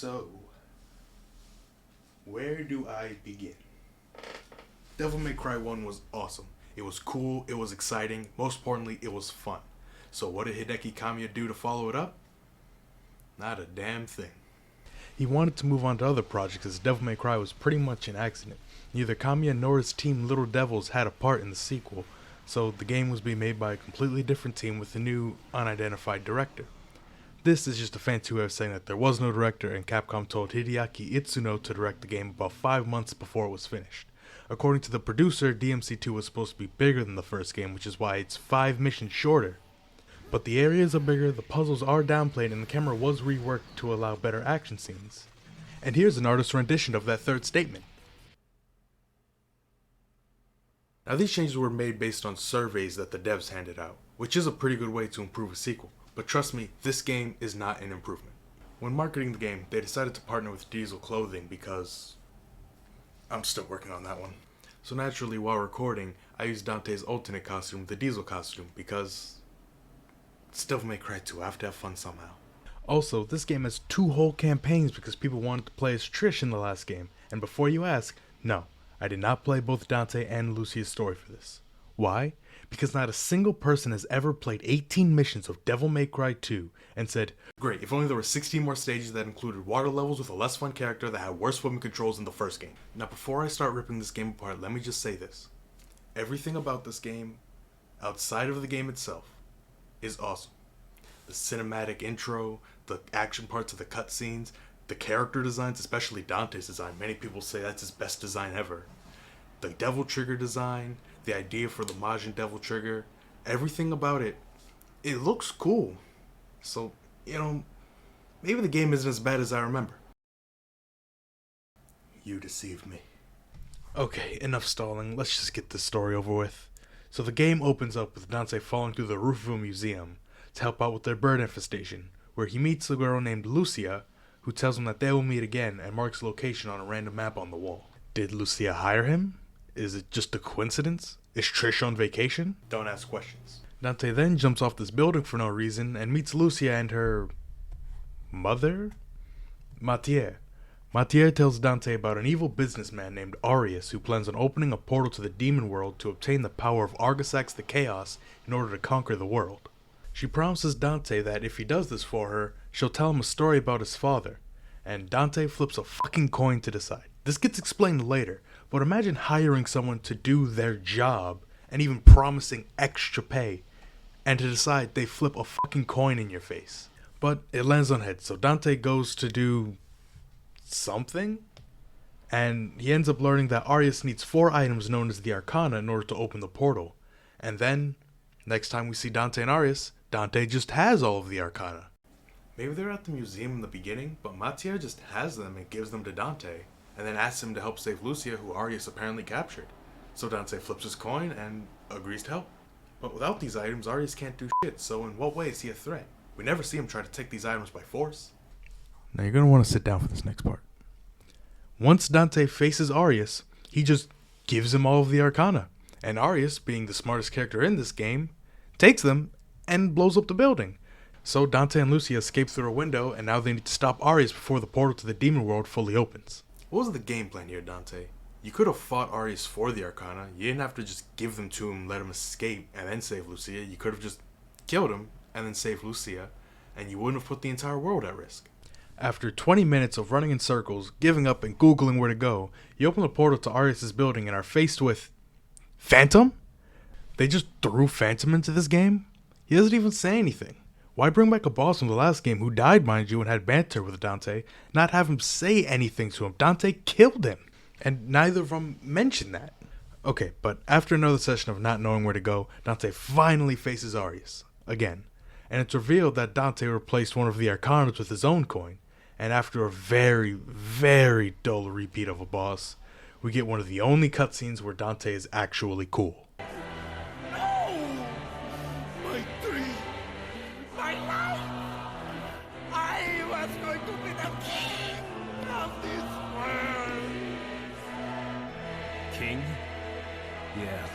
So, where do I begin? Devil May Cry 1 was awesome. It was cool, it was exciting, most importantly, it was fun. So what did Hideki Kamiya do to follow it up? Not a damn thing. He wanted to move on to other projects as Devil May Cry was pretty much an accident. Neither Kamiya nor his team Little Devils had a part in the sequel, so the game was being made by a completely different team with a new, unidentified director. This is just a fancy way of saying that there was no director, and Capcom told Hideaki Itsuno to direct the game about 5 months before it was finished. According to the producer, DMC2 was supposed to be bigger than the first game, which is why it's 5 missions shorter. But the areas are bigger, the puzzles are downplayed, and the camera was reworked to allow better action scenes. And here's an artist's rendition of that third statement. Now these changes were made based on surveys that the devs handed out, which is a pretty good way to improve a sequel. But trust me, this game is not an improvement. When marketing the game, they decided to partner with Diesel Clothing because I'm still working on that one. So naturally, while recording, I used Dante's alternate costume, the Diesel costume, because it's Devil May Cry 2, I have to have fun somehow. Also, this game has 2 whole campaigns because people wanted to play as Trish in the last game, and before you ask, no, I did not play both Dante and Lucia's story for this. Why? Because not a single person has ever played 18 missions of Devil May Cry 2 and said, great, if only there were 16 more stages that included water levels with a less fun character that had worse swimming controls than the first game. Now before I start ripping this game apart, let me just say this. Everything about this game, outside of the game itself, is awesome. The cinematic intro, the action parts of the cutscenes, the character designs, especially Dante's design, many people say that's his best design ever. The Devil Trigger design, the idea for the Majin Devil Trigger, everything about it, it looks cool. So, maybe the game isn't as bad as I remember. You deceived me. Okay, enough stalling, let's just get this story over with. So the game opens up with Dante falling through the roof of a museum to help out with their bird infestation, where he meets a girl named Lucia, who tells him that they will meet again and marks a location on a random map on the wall. Did Lucia hire him? Is it just a coincidence? Is Trish on vacation? Don't ask questions. Dante then jumps off this building for no reason and meets Lucia and her mother? Matier. Matier tells Dante about an evil businessman named Arius who plans on opening a portal to the demon world to obtain the power of Argisax the Chaos in order to conquer the world. She promises Dante that if he does this for her, she'll tell him a story about his father, and Dante flips a fucking coin to decide. This gets explained later, but imagine hiring someone to do their job and even promising extra pay, and to decide they flip a fucking coin in your face. But it lands on head, so Dante goes to do something, and he ends up learning that Arius needs 4 items known as the Arcana in order to open the portal. And then, next time we see Dante and Arius, Dante just has all of the Arcana. Maybe they're at the museum in the beginning, but Matier just has them and gives them to Dante, and then asks him to help save Lucia, who Arius apparently captured. So Dante flips his coin and agrees to help. But without these items, Arius can't do shit, so in what way is he a threat? We never see him try to take these items by force. Now you're going to want to sit down for this next part. Once Dante faces Arius, he just gives him all of the Arcana, and Arius, being the smartest character in this game, takes them and blows up the building. So Dante and Lucia escape through a window, and now they need to stop Arius before the portal to the demon world fully opens. What was the game plan here, Dante? You could have fought Arius for the Arcana. You didn't have to just give them to him, let him escape, and then save Lucia. You could have just killed him and then saved Lucia, and you wouldn't have put the entire world at risk. After 20 minutes of running in circles, giving up, and googling where to go, you open the portal to Arius' building and are faced with Phantom? They just threw Phantom into this game? He doesn't even say anything. Why bring back a boss from the last game who died, mind you, and had banter with Dante, not have him say anything to him? Dante killed him, and neither of them mentioned that. Okay, but after another session of not knowing where to go, Dante finally faces Arius, again, and it's revealed that Dante replaced one of the Arcanas with his own coin, and after a very, very dull repeat of a boss, we get one of the only cutscenes where Dante is actually cool. King? Yeah.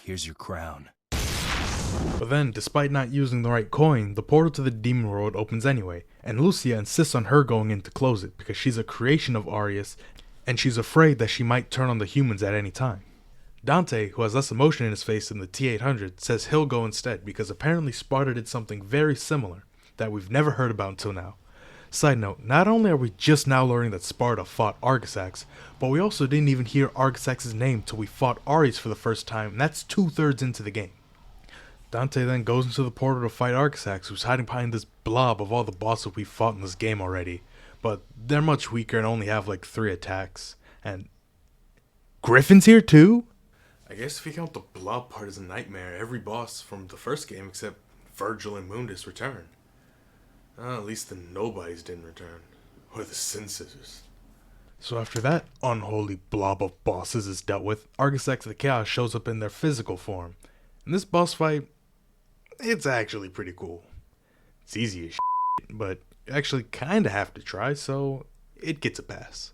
Here's your crown. But then, despite not using the right coin, the portal to the demon world opens anyway, and Lucia insists on her going in to close it because she's a creation of Arius and she's afraid that she might turn on the humans at any time. Dante, who has less emotion in his face than the T-800, says he'll go instead because apparently Sparta did something very similar that we've never heard about until now. Side note, not only are we just now learning that Sparta fought Argisax, but we also didn't even hear Argisax's name till we fought Arius for the first time, and that's 2/3 into the game. Dante then goes into the portal to fight Argisax, who's hiding behind this blob of all the bosses we've fought in this game already, but they're much weaker and only have like 3 attacks. And Griffin's here too? I guess if you count the blob part as a nightmare, every boss from the first game except Virgil and Mundus return. At least the nobodies didn't return. Or the Sin Scissors. So after that unholy blob of bosses is dealt with, Argisax the Chaos shows up in their physical form. And this boss fight, it's actually pretty cool. It's easy as shit, but you actually kinda have to try, so it gets a pass.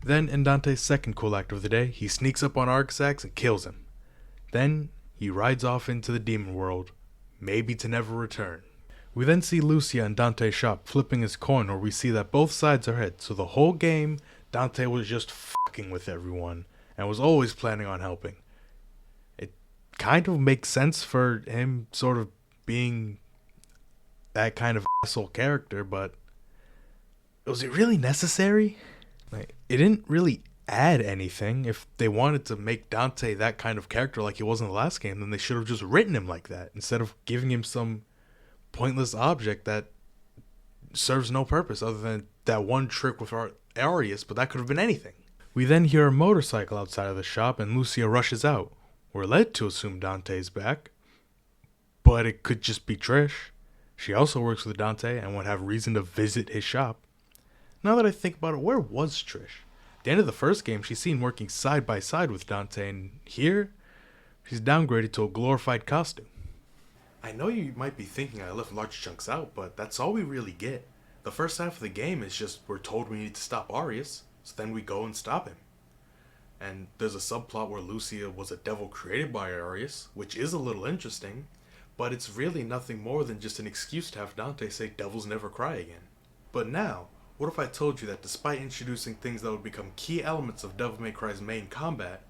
Then, in Dante's second cool act of the day, he sneaks up on Argisax and kills him. Then, he rides off into the demon world, maybe to never return. We then see Lucia in Dante's shop flipping his coin where we see that both sides are hit, so the whole game, Dante was just fucking with everyone, and was always planning on helping. It kind of makes sense for him sort of being that kind of asshole character, but was it really necessary? It didn't really add anything. If they wanted to make Dante that kind of character like he was in the last game, then they should have just written him like that, instead of giving him some pointless object that serves no purpose other than that one trick with Arius, but that could have been anything. We then hear a motorcycle outside of the shop and Lucia rushes out. We're led to assume Dante's back, but it could just be Trish. She also works with Dante and would have reason to visit his shop. Now that I think about it, where was Trish? At the end of the first game, she's seen working side by side with Dante, and here, she's downgraded to a glorified costume. I know you might be thinking I left large chunks out, but that's all we really get. The first half of the game is just we're told we need to stop Arius, so then we go and stop him. And there's a subplot where Lucia was a devil created by Arius, which is a little interesting, but it's really nothing more than just an excuse to have Dante say devils never cry again. But now, what if I told you that despite introducing things that would become key elements of Devil May Cry's main combat,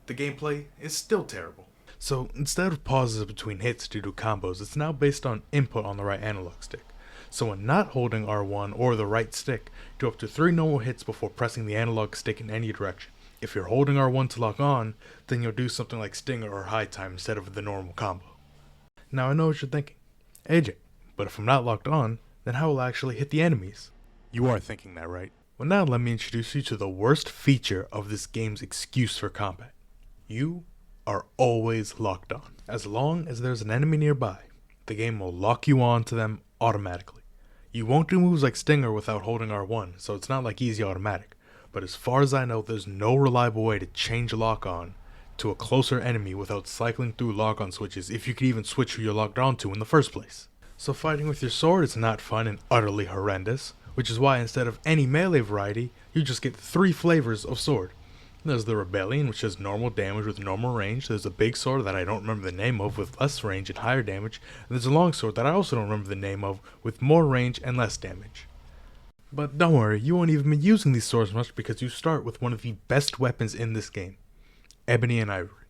the gameplay is still terrible? So instead of pauses between hits to do combos, it's now based on input on the right analog stick. So when not holding R1 or the right stick, do up to 3 normal hits before pressing the analog stick in any direction. If you're holding R1 to lock on, then you'll do something like Stinger or High Time instead of the normal combo. Now I know what you're thinking. AJ, but if I'm not locked on, then how will I actually hit the enemies? You are thinking that, right? Well, now let me introduce you to the worst feature of this game's excuse for combat. You are always locked on. As long as there's an enemy nearby, the game will lock you on to them automatically. You won't do moves like Stinger without holding R1, so it's not like easy automatic. But as far as I know, there's no reliable way to change lock on to a closer enemy without cycling through lock on switches, if you could even switch who you're locked on to in the first place. So fighting with your sword is not fun and utterly horrendous, which is why instead of any melee variety, you just get 3 flavors of sword. There's the Rebellion, which has normal damage with normal range. There's a big sword that I don't remember the name of with less range and higher damage. And there's a long sword that I also don't remember the name of with more range and less damage. But don't worry, you won't even be using these swords much because you start with one of the best weapons in this game, Ebony and Ivory.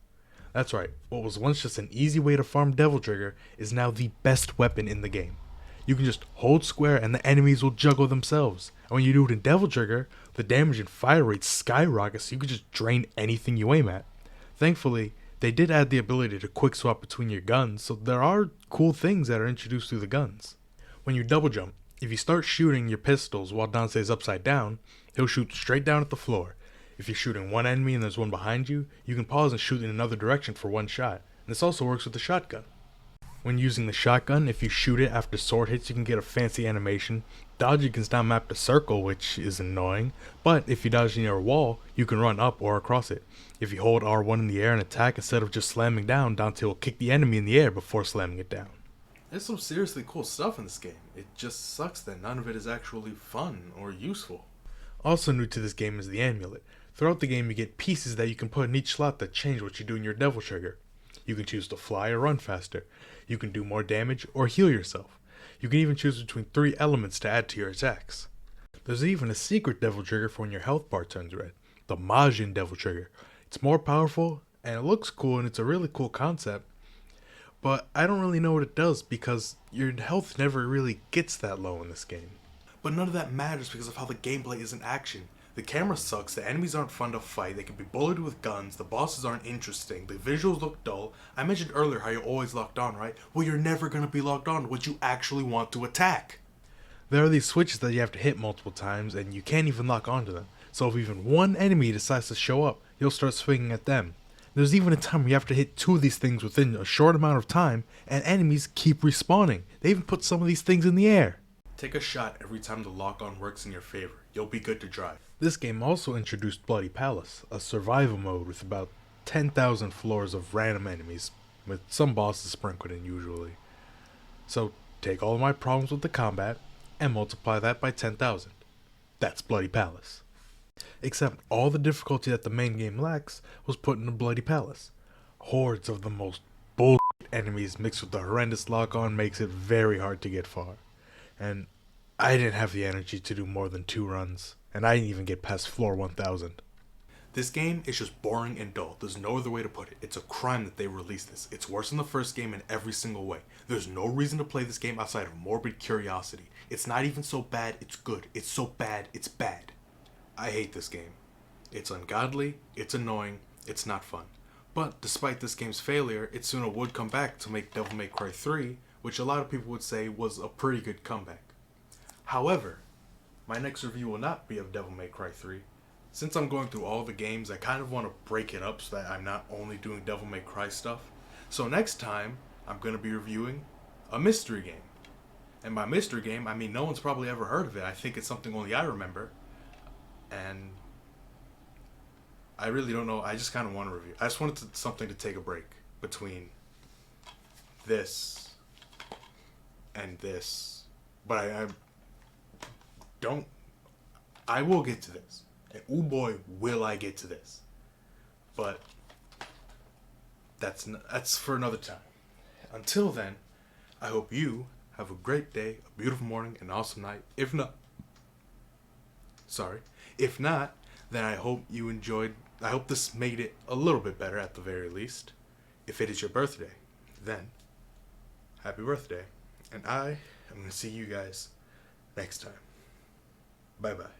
That's right, what was once just an easy way to farm Devil Trigger is now the best weapon in the game. You can just hold square and the enemies will juggle themselves. And when you do it in Devil Trigger, the damage and fire rate skyrockets so you can just drain anything you aim at. Thankfully, they did add the ability to quick swap between your guns, so there are cool things that are introduced through the guns. When you double jump, if you start shooting your pistols while Dante is upside down, he'll shoot straight down at the floor. If you're shooting one enemy and there's one behind you, you can pause and shoot in another direction for one shot. And this also works with the shotgun. When using the shotgun, if you shoot it after sword hits, you can get a fancy animation. Dodging is now mapped to circle, which is annoying, but if you dodge near a wall, you can run up or across it. If you hold R1 in the air and attack instead of just slamming down, Dante will kick the enemy in the air before slamming it down. There's some seriously cool stuff in this game. It just sucks that none of it is actually fun or useful. Also new to this game is the amulet. Throughout the game you get pieces that you can put in each slot that change what you do in your Devil Trigger. You can choose to fly or run faster. You can do more damage or heal yourself. You can even choose between 3 elements to add to your attacks. There's even a secret devil trigger for when your health bar turns red, the Majin devil trigger. It's more powerful, and it looks cool, and it's a really cool concept, but I don't really know what it does because your health never really gets that low in this game. But none of that matters because of how the gameplay is in action. The camera sucks, the enemies aren't fun to fight, they can be bullied with guns, the bosses aren't interesting, the visuals look dull. I mentioned earlier how you're always locked on, right? Well, you're never going to be locked on to what you actually want to attack. There are these switches that you have to hit multiple times, and you can't even lock onto them. So if even one enemy decides to show up, you'll start swinging at them. There's even a time where you have to hit 2 of these things within a short amount of time, and enemies keep respawning. They even put some of these things in the air. Take a shot every time the lock-on works in your favor. You'll be good to drive. This game also introduced Bloody Palace, a survival mode with about 10,000 floors of random enemies, with some bosses sprinkled in usually. So take all of my problems with the combat, and multiply that by 10,000. That's Bloody Palace. Except all the difficulty that the main game lacks was put into Bloody Palace. Hordes of the most bullshit enemies mixed with the horrendous lock-on makes it very hard to get far. And I didn't have the energy to do more than 2 runs, and I didn't even get past floor 1000. This game is just boring and dull. There's no other way to put it. It's a crime that they released this. It's worse than the first game in every single way. There's no reason to play this game outside of morbid curiosity. It's not even so bad, it's good. It's so bad, it's bad. I hate this game. It's ungodly, it's annoying, it's not fun. But despite this game's failure, it soon would come back to make Devil May Cry 3, which a lot of people would say was a pretty good comeback. However, my next review will not be of Devil May Cry 3. Since I'm going through all the games, I kind of want to break it up so that I'm not only doing Devil May Cry stuff. So next time, I'm going to be reviewing a mystery game. And by mystery game, I mean no one's probably ever heard of it. I think it's something only I remember. And I really don't know. I just kind of want to review. I just wanted something to take a break between this and this. But I don't. I will get to this. And oh boy, will I get to this. But that's for another time. Until then, I hope you have a great day, a beautiful morning, an awesome night. If not, then I hope you enjoyed. I hope this made it a little bit better at the very least. If it is your birthday, then happy birthday. And I am going to see you guys next time. Bye-bye.